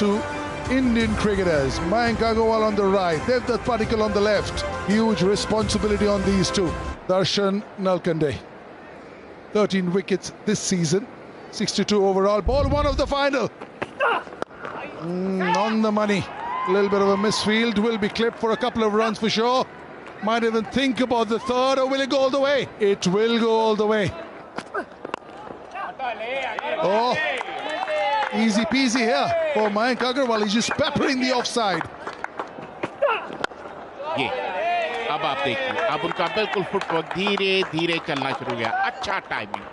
two Indian cricketers. Mayank Agarwal on the right, Devdutt Padikkal on the left. Huge responsibility on these two. Darshan Nalkande. 13 wickets this season, 62 overall. Ball one of the final. On the money. A little bit of a misfield. Will be clipped for a couple of runs for sure. Might even think about the third, or will it go all the way? It will go all the way. Oh, easy peasy here for Mayank Agarwal. He's just peppering the offside. ये अब आप देखिए, अब उनका बिल्कुल footwork धीरे धीरे चलना शुरू हो गया. अच्छा timing.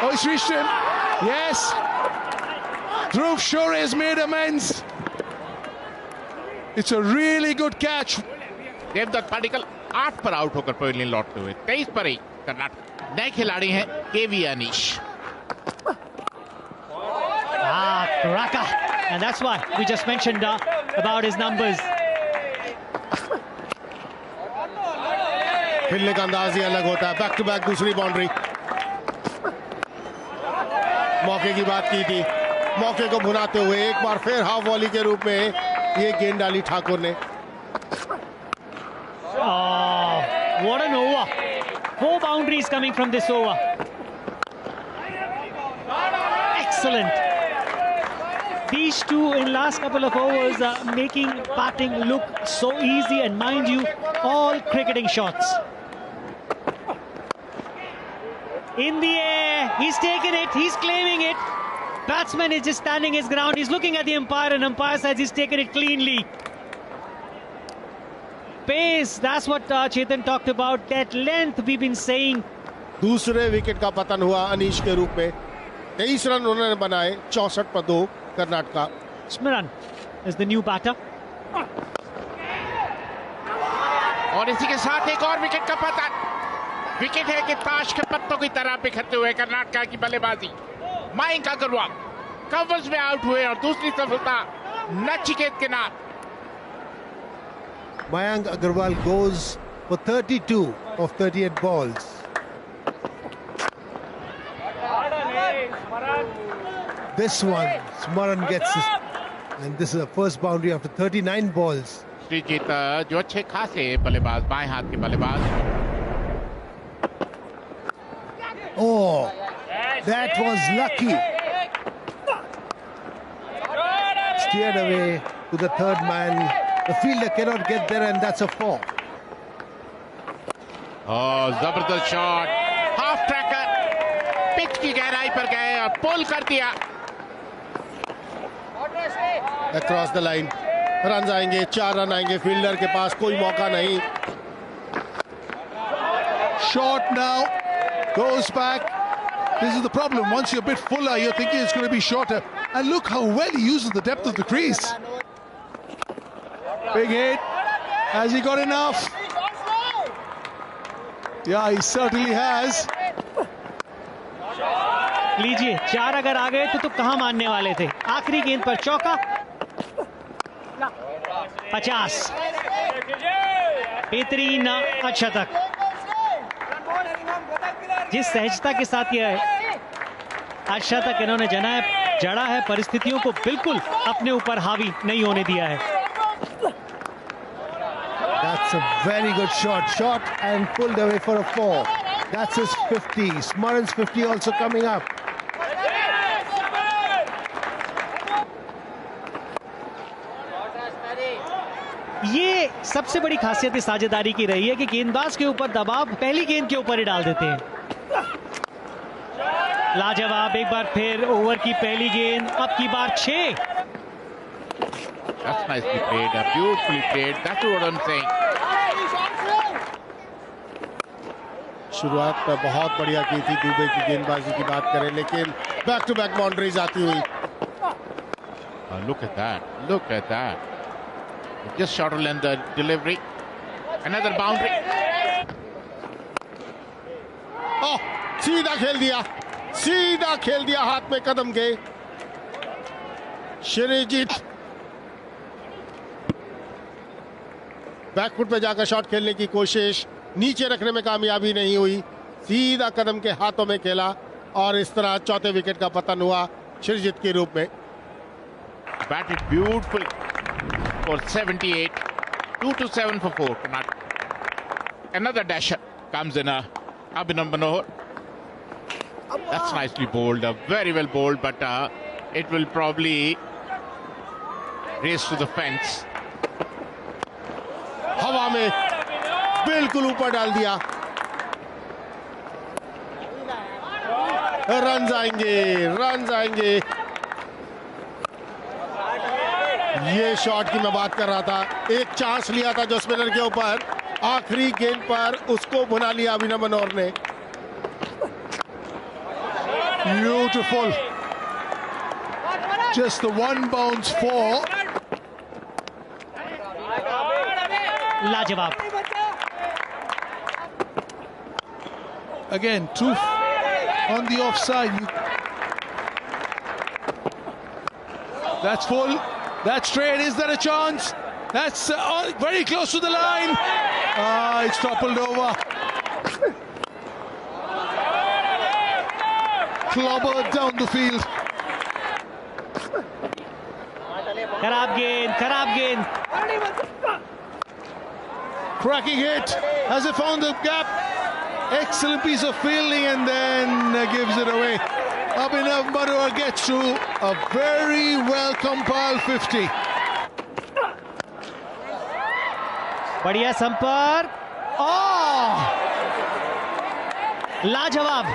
Oh, he's reached him. Yes. Dhruv Shore has made amends. It's a really good catch. Devdutt Padikkal 8 पर आउट होकर पवेलियन लौटते हुए. 23 पर ही कर्नाटक. नए खिलाड़ी हैं केवी Anish. Cracker. And that's why we just mentioned about his numbers. खेलने का अंदाज ही अलग होता है. बैक टू बैक दूसरी बाउंड्री. मौके की बात की थी, मौके को भुनाते हुए एक बार फिर हाफ वॉली के रूप में ये गेंद डाली ठाकुर ने. Oh, what an over. 4 boundaries coming from this over. Excellent. These two in last couple of overs are making batting look so easy, and mind you, all cricketing shots. In the air, he's taken it, he's claiming it. Batsman is just standing his ground. He's looking at the umpire, and umpire says he's taken it cleanly. Pace, that's what Chetan talked about. That length we've been saying. दूसरे wicket का पतन हुआ अनीश के रूप में. 23 run उन्होंने बनाए, 64 पर 2 Karnataka. Smiran is the new batter. और इसी के साथ एक और विकेट का पतन. विकेट है कि ताश के पत्तों की तरह बिखरते हुए कर्नाटका की बल्लेबाजी. मयंक अग्रवाल कवर्स में आउट हुए और दूसरी सफलता नचिकेत के नाम. Mayank Agarwal goes for 32 of 38 balls. This one, Smaran gets this, and this is the first boundary after 39 balls. Sreejith जो अच्छे खासे बल्लेबाज, बाएं हाथ के बल्लेबाज. Oh, that was lucky. Steered away to the third man. The fielder cannot get there, and that's a 4. Oh, जबरदस्त shot. Half tracker pitch की गहराई पर गए और पुल कर दिया. Across the line. रन आएंगे, 4 रन आएंगे. फील्डर के पास कोई मौका नहीं. Short now. Goes back. This is the problem. Once you're a bit fuller, you're thinking it's going to be shorter. And look how well he uses the depth of the crease. Big hit. Has he got enough? Yeah, he certainly has. लीजिए, 4 अगर आ गए तो कहां मानने वाले थे. आखिरी गेंद पर चौका. 50. बेहतरीन अच्छा तक. जिस सहजता के साथ यह अच्छा तक इन्होंने जड़ा है, परिस्थितियों को बिल्कुल अपने ऊपर हावी नहीं होने दिया है. That's a very good shot. Shot and pulled away for a 4. That's his 50. Smaran's 50 also coming up. ये सबसे बड़ी खासियत इस साझेदारी की रही है कि गेंदबाज के ऊपर दबाव पहली गेंद के ऊपर ही डाल देते हैं. लाजवाब. एक बार फिर ओवर की पहली गेंद, अब की बार 6. That's nicely played, beautifully played. That's what I'm saying. शुरुआत पर बहुत बढ़िया की थी दुबे की गेंदबाजी की बात करें, लेकिन बैक टू बैक बाउंड्रीज आती हुई. Look at that. Look at that. Just shorter than the delivery. Another boundary. Oh, सीधा खेल दिया. सीधा खेल दिया हाथ में कदम के. श्रीजीत बैकफुट पे जाकर शॉट खेलने की कोशिश, नीचे रखने में कामयाबी नहीं हुई. सीधा कदम के हाथों में खेला. और इस तरह चौथे विकेट का पतन हुआ श्रीजीत के रूप में। Batted beautifully for 78. 2-7 for 4. Another dasher comes in. Abhinav Manohar. That's nicely bowled. Very well bowled, but it will probably race to the fence. हवा में बिल्कुल ऊपर डाल दिया। रन आएंगे। ये शॉट की मैं बात कर रहा था। एक चांस लिया था जो स्पिनर के ऊपर, आखिरी गेंद पर उसको भुना लिया अभिनव मनोहर ने। Beautiful. Just the one bounce four. लाजवाब। Again, two on the offside. That's full. That's straight. Is there a chance? That's very close to the line. It's toppled over. Clobbered down the field. खराब गेंद। Cracking hit. Has it found the gap? Excellent piece of fielding and then gives it away. Abhinav Manohar gets to a very well compiled 50. बढ़िया संपर्क। लाजवाब।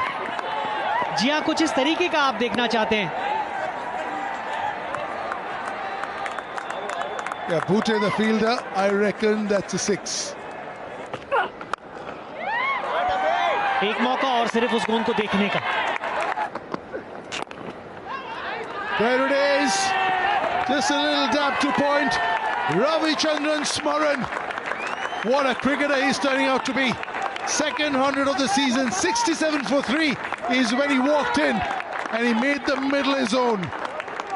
जी हाँ, कुछ इस तरीके का आप देखना चाहते हैं। Yeah, Bhute the fielder, I reckon that's a 6. एक मौका और सिर्फ उस गेंद को देखने का। There it is. Just a little dab to point. Ravichandran Smaran. What a cricketer he's turning out to be. Second 100 of the season. 67 for 3 is when he walked in and he made the middle his own.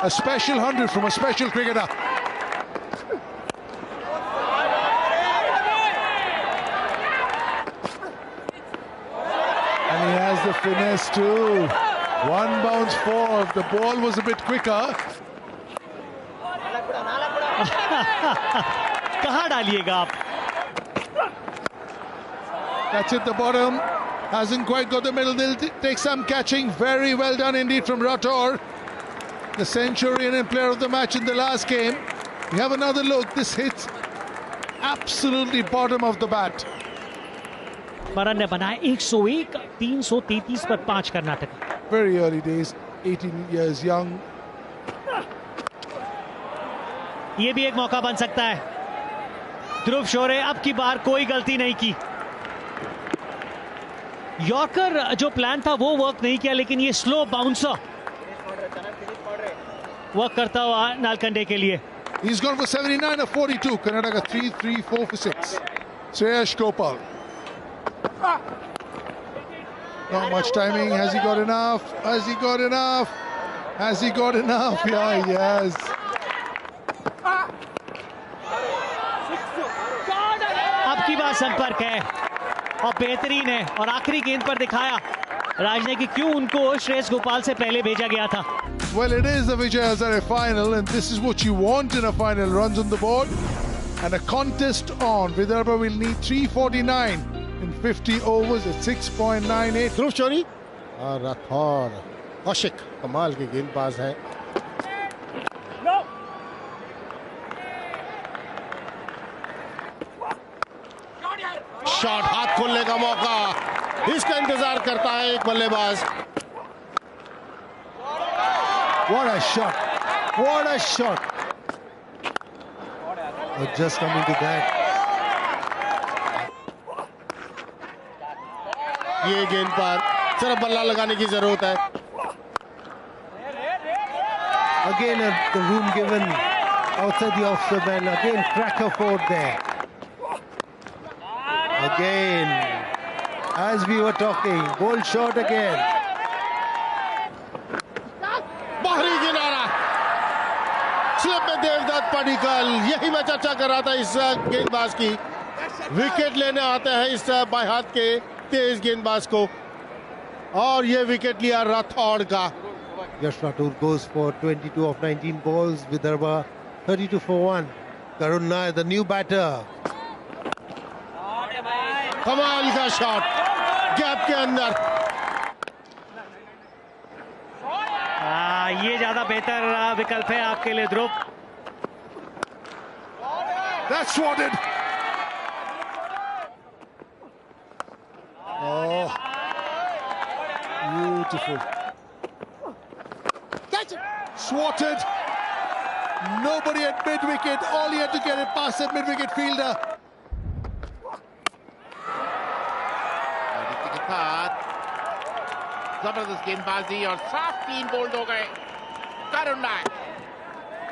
A special 100 from a special cricketer. And he has the finesse too. One bounce four. If the ball was a bit quicker. कहाँ डालिएगा आप? That's at the bottom. Hasn't quite got the middle. They'll take some catching. Very well done indeed from Rathore. The centurion and player of the match in the last game. We have another look. This hits absolutely bottom of the bat. स्मरण ने बनाए 101, 333 पर 5 Karnataka. Very early days, 18 years young. ये भी एक मौका बन सकता है। ध्रुव शोरे अब की बार कोई गलती नहीं की। यॉर्कर जो प्लान था वो वर्क नहीं किया, लेकिन ये स्लो बाउंसर वर्क करता हुआ नालकंडे के लिए। He's gone for 79 of 42. Karnataka 3-3-4 for 6. Shreyash Gopal. Not much timing. Has he got enough? Has he got enough? Has he got enough? Yeah, he has. अब की बार संपर्क है और बेहतरीन है, और आखिरी गेंद पर दिखाया राज ने कि क्यों उनको श्रेयस गोपाल से पहले भेजा गया था। Well, it is the Vijay Hazare final, and this is what you want in a final. Runs on the board and a contest on. Vidarbha will need 349 in 50 overs at 6.98. ध्रुव शोरी और राठौर, कौशिक कमाल के गेंदबाज हैं। शॉट, हाथ खोलने का मौका, इसका इंतजार करता है एक बल्लेबाज। What a shot! What a shot! Just coming to that. ये गेंद पर सिर्फ बल्ला लगाने की जरूरत है। Again, the room given outside the off-side man. Again, cracker forward there. Again, as we were talking, bold shot again. बाहरी किनारा, स्लिप में देवदत्त पडिक्कल। यही मैं चर्चा कर रहा था इस गेंदबाज की। विकेट लेने आते हैं इस बाएं हाथ के तेज गेंदबाज को। और ये विकेट लिया राठौड़ का। Yash Rathore goes for 22 of 19 balls. Vidarbha 32 for 1. Karun Nair, the new batter. कमाल का शॉट गैप के अंदर। ये ज्यादा बेहतर विकल्प है आपके लिए ध्रुव। That's swatted. Oh, beautiful. Swatted. Nobody at mid-wicket. All he had to get it past that mid-wicket fielder. और इसी के साथ जबरदस्त गेंदबाजी और साफ 3 बोल्ड हो गए। करुण नायर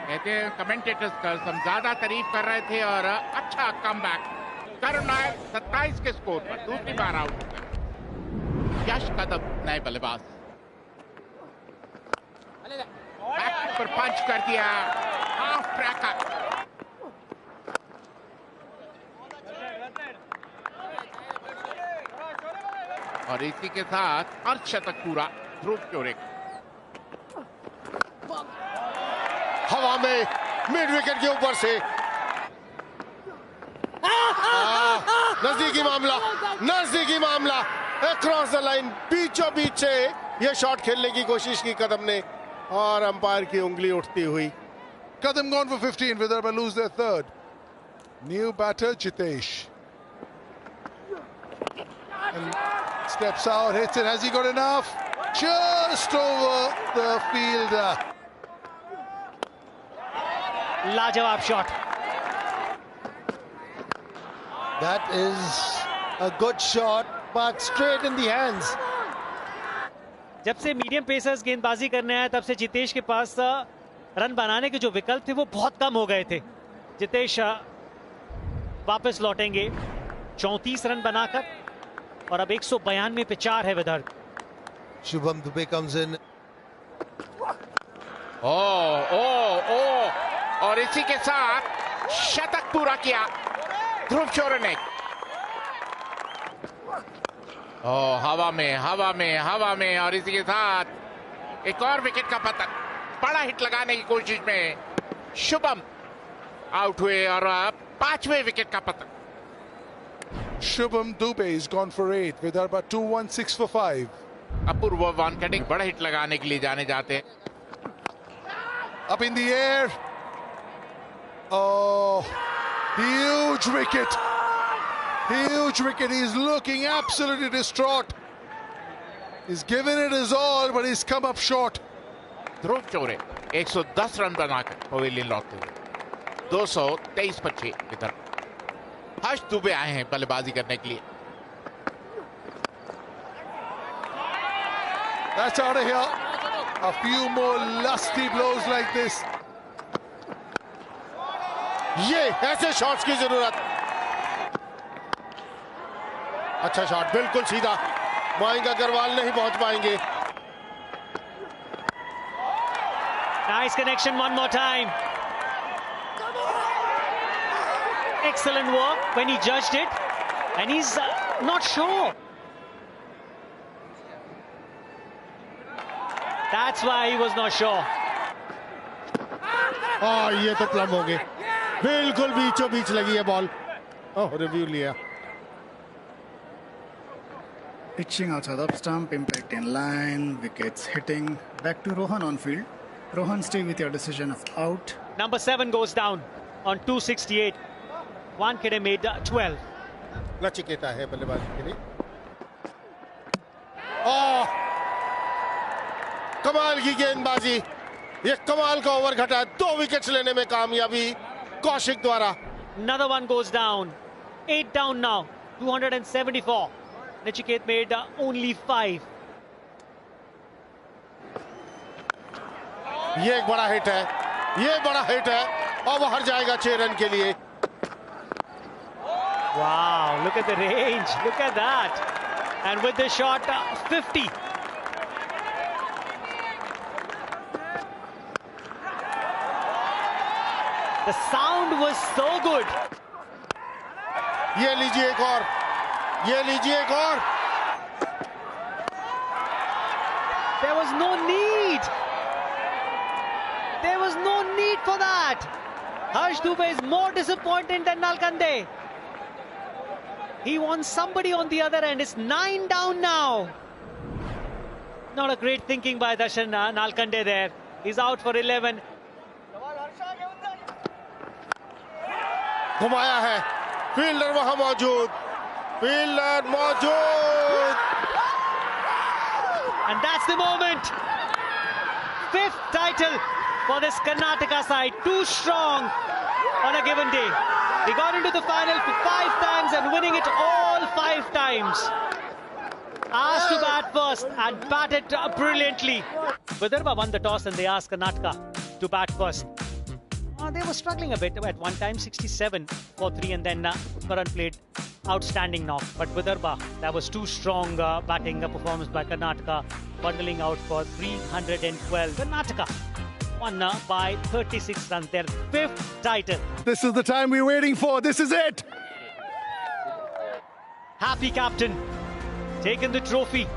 कहते हैं कमेंटेटर्स का हम ज्यादा तारीफ कर रहे थे और अच्छा कमबैक। करुण नायर 27 के स्कोर पर दूसरी बार आउट हो गए। यश कदम नए बल्लेबाज बैक पर पंच कर दिया, हाफ ट्रैकर। और इसी के साथ अर्धशतक पूरा ध्रुव चोरे। हवा में मिड विकेट के ऊपर से नजदीकी मामला, नजदीकी मामला, अक्रॉस द लाइन, बीचों बीच से ये शॉट खेलने की कोशिश की कदम ने और अंपायर की उंगली उठती हुई। Kadam gone for 15. Vidarbha lose their third. New batter Jitesh. And steps out, hits it. Has he got enough? Just over the fielder. लाजवाब shot. That is a good shot, but straight in the hands. जब से medium pacers गेंदबाजी करने आए तब से जितेश के पास run बनाने के जो विकल्प थे वो बहुत कम हो गए थे। जितेश वापस लौटेंगे 34 रन बनाकर और अब 192 पे 4 है Vidarbha. Shubham Dubey comes in. और इसी के साथ शतक पूरा किया ध्रुव चोरे ने। हवा में और इसी के साथ एक और विकेट का पतन। बड़ा हिट लगाने की कोशिश में शुभम आउट हुए और 5वें विकेट का पतन। Shubham Dubey is gone for 8. Vidarbha 2-1-6 for 5. अपूर्व वानखेड़े बड़ा हिट लगाने के लिए जाने जाते हैं। Up in the air. Oh, huge wicket. Huge wicket. He's looking absolutely distraught. He's given it his all, but he's come up short. ध्रुव चोरे 110 run बनाकर pavilion लौटते हुए 223 पर 6 इधर। हर्ष दुबे आए हैं बल्लेबाजी करने के लिए। That's out of here. A few more lusty blows like this. ये ऐसे शॉट्स की जरूरत। अच्छा शॉट, बिल्कुल सीधा। मयंक अग्रवाल नहीं पहुंच पाएंगे। Nice connection one more time. Excellent work when he judged it, and he's not sure. That's why he was not sure. ये तो प्लम हो गए, बिल्कुल बीचों बीच लगी है बॉल। रिव्यू लिया। Pitching outside off stump, impact in line, wickets hitting. Back to Rohan on field. Rohan, stay with your decision of out. Number 7 goes down on 268. Wankhede made 12. Nachiketa है बल्लेबाजी के लिए। कमाल की गेंदबाजी, ये कमाल का ओवर घटा। 2 विकेट्स लेने में कामयाबी कौशिक द्वारा। Another one goes down. 8 down now. 274. Nachiket made only 5. ये एक बड़ा हिट है, ये बड़ा हिट है और वो हर जाएगा 6 रन के लिए। Wow, look at the range. Look at that. And with the shot, 50. The sound was so good. ये लीजिए एक और, ये लीजिए एक और। There was no need. There was no need for that. Harsh Dubey is more disappointed than Nalkande. He wants somebody on the other end. It's 9 down now. Not a great thinking by Darshan Nalkande there. He's out for 11. घुमाया है, fielder वहां मौजूद, fielder मौजूद. And that's the moment. 5th title for this Karnataka side. Too strong on a given day. They got into the final for 5 times and winning it all 5 times. Asked to bat first and batted brilliantly. Vidarbha won the toss and they asked Karnataka to bat first. They were struggling a bit at one time, 67 for 3, and then Karan played outstanding knock. But Vidarbha, that was too strong batting performance by Karnataka, bundling out for 312. Karnataka won by 36 runs, their 5th title. This is the time we're waiting for. This is it. Happy captain, taken the trophy.